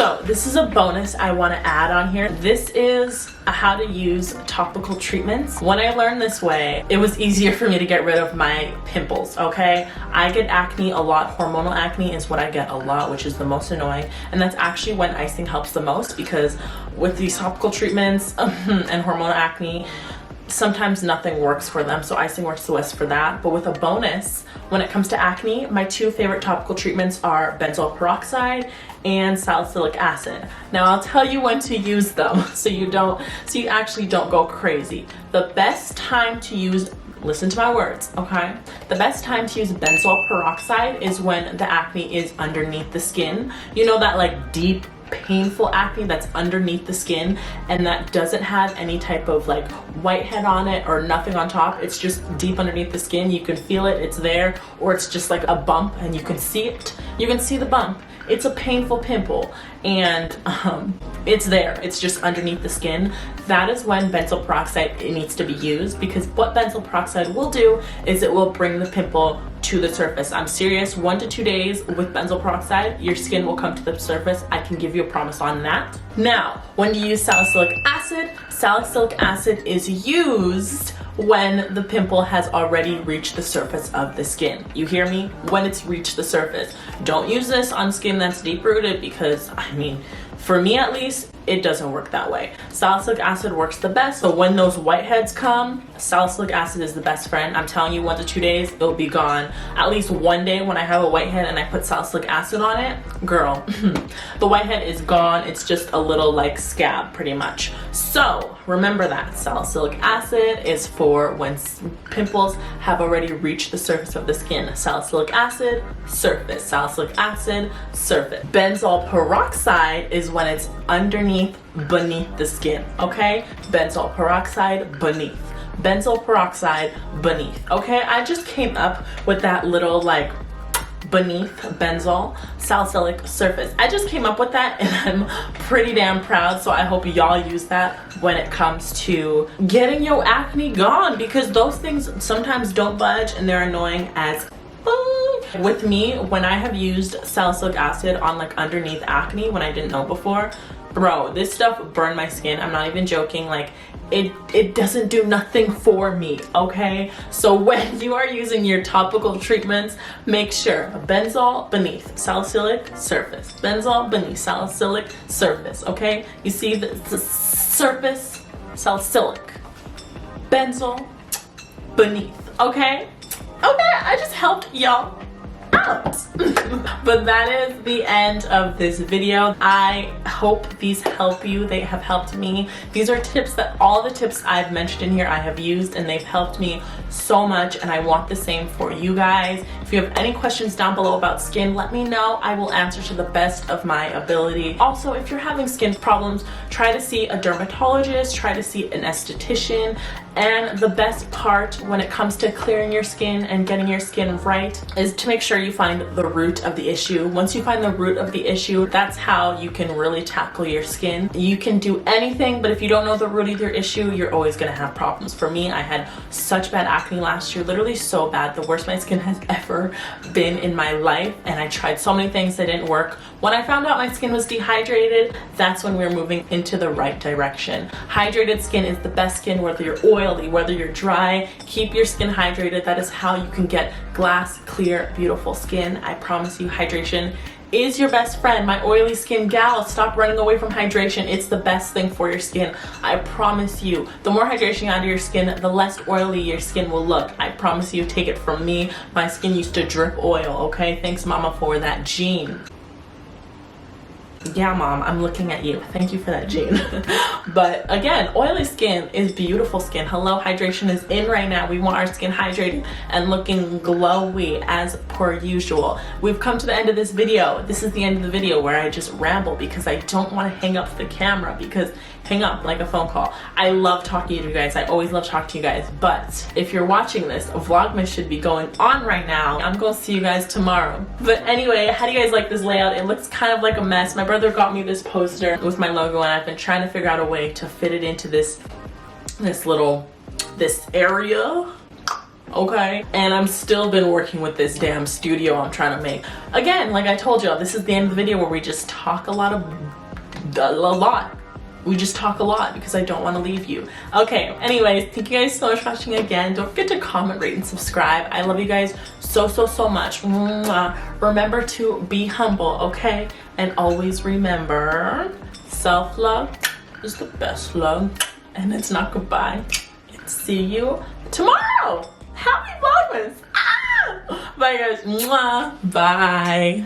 So this is a bonus I want to add on here. This is how to use topical treatments. When I learned this way, it was easier for me to get rid of my pimples, okay? I get acne a lot. Hormonal acne is what I get a lot, which is the most annoying. And that's actually when icing helps the most, because with these topical treatments and hormonal acne, sometimes nothing works for them, so icing works the best for that. But with a bonus, when it comes to acne, my two favorite topical treatments are benzoyl peroxide and salicylic acid. Now I'll tell you when to use them so you actually don't go crazy. The best time to use, listen to my words, okay? The best time to use benzoyl peroxide is when the acne is underneath the skin. You know, that like deep painful acne that's underneath the skin and that doesn't have any type of like whitehead on it or nothing on top. It's just deep underneath the skin. You can feel it, it's there, or it's just like a bump and you can see it. You can see the bump. It's a painful pimple and it's there. It's just underneath the skin. That is when benzoyl peroxide needs to be used, because what benzoyl peroxide will do is it will bring the pimple to the surface. I'm serious, 1 to 2 days with benzoyl peroxide, your skin will come to the surface. I can give you a promise on that. Now, when you use salicylic acid is used when the pimple has already reached the surface of the skin. You hear me? When it's reached the surface. Don't use this on skin that's deep rooted, because I mean, for me at least, it doesn't work that way. Salicylic acid works the best. So when those whiteheads come, salicylic acid is the best friend. I'm telling you, 1 to 2 days, it'll be gone. At least one day when I have a whitehead and I put salicylic acid on it, girl, the whitehead is gone. It's just a little like scab pretty much. So remember that salicylic acid is for when pimples have already reached the surface of the skin. Salicylic acid, surface. Salicylic acid, surface. Benzoyl peroxide is when it's beneath the skin, okay? Benzoyl peroxide, beneath. Benzoyl peroxide, beneath, okay? I just came up with that little like beneath benzoyl, salicylic, surface. I just came up with that and I'm pretty damn proud, so I hope y'all use that when it comes to getting your acne gone, because those things sometimes don't budge and they're annoying as fuck. With me, when I have used salicylic acid on like underneath acne when I didn't know before, bro, this stuff burned my skin. I'm not even joking. Like it doesn't do nothing for me, okay? So when you are using your topical treatments, make sure benzoyl beneath, salicylic, surface. Benzoyl beneath, salicylic, surface, okay? You see the surface, salicylic, benzoyl beneath, okay? Okay, I just helped y'all out. But that is the end of this video. I hope these help you. They have helped me. These are tips that all the tips I've mentioned in here I have used, and they've helped me so much, and I want the same for you guys. If you have any questions down below about skin, let me know. I will answer to the best of my ability. Also, if you're having skin problems, try to see a dermatologist, try to see an esthetician. And the best part when it comes to clearing your skin and getting your skin right is to make sure you find the root of the issue. Once you find the root of the issue, that's how you can really tackle your skin. You can do anything, but if you don't know the root of your issue, you're always gonna have problems. For me, I had such bad acne last year, literally so bad, the worst my skin has ever been in my life, and I tried so many things that didn't work. When I found out my skin was dehydrated, that's when we were moving into the right direction. Hydrated skin is the best skin, whether you're oily, whether you're dry. Keep your skin hydrated. That is how you can get glass, clear, beautiful skin. I promise you, hydration is your best friend. My oily skin gal, stop running away from hydration. It's the best thing for your skin. I promise you, the more hydration you add to your skin, the less oily your skin will look. I promise you, take it from me. My skin used to drip oil, okay? Thanks, mama, for that gene. Yeah, mom, I'm looking at you. Thank you for that, Jane. But again, oily skin is beautiful skin. Hello, hydration is in right now. We want our skin hydrated and looking glowy as per usual. We've come to the end of this video. This is the end of the video where I just ramble because I don't want to hang up the camera, because hang up like a phone call. I love talking to you guys. I always love talking to you guys. But if you're watching this, Vlogmas should be going on right now. I'm going to see you guys tomorrow. But anyway, how do you guys like this layout? It looks kind of like a mess. My brother got me this poster with my logo, and I've been trying to figure out a way to fit it into this area. okay? And I'm still been working with this damn studio I'm trying to make. Again, like I told y'all, this is the end of the video where we just talk a lot. We just talk a lot because I don't want to leave you. Okay, anyways, thank you guys so much for watching again. Don't forget to comment, rate, and subscribe. I love you guys so much. Mwah. Remember to be humble, okay? And always remember, self-love is the best love. And it's not goodbye. It's see you tomorrow. Happy Vlogmas. Ah! Bye guys. Mwah. Bye.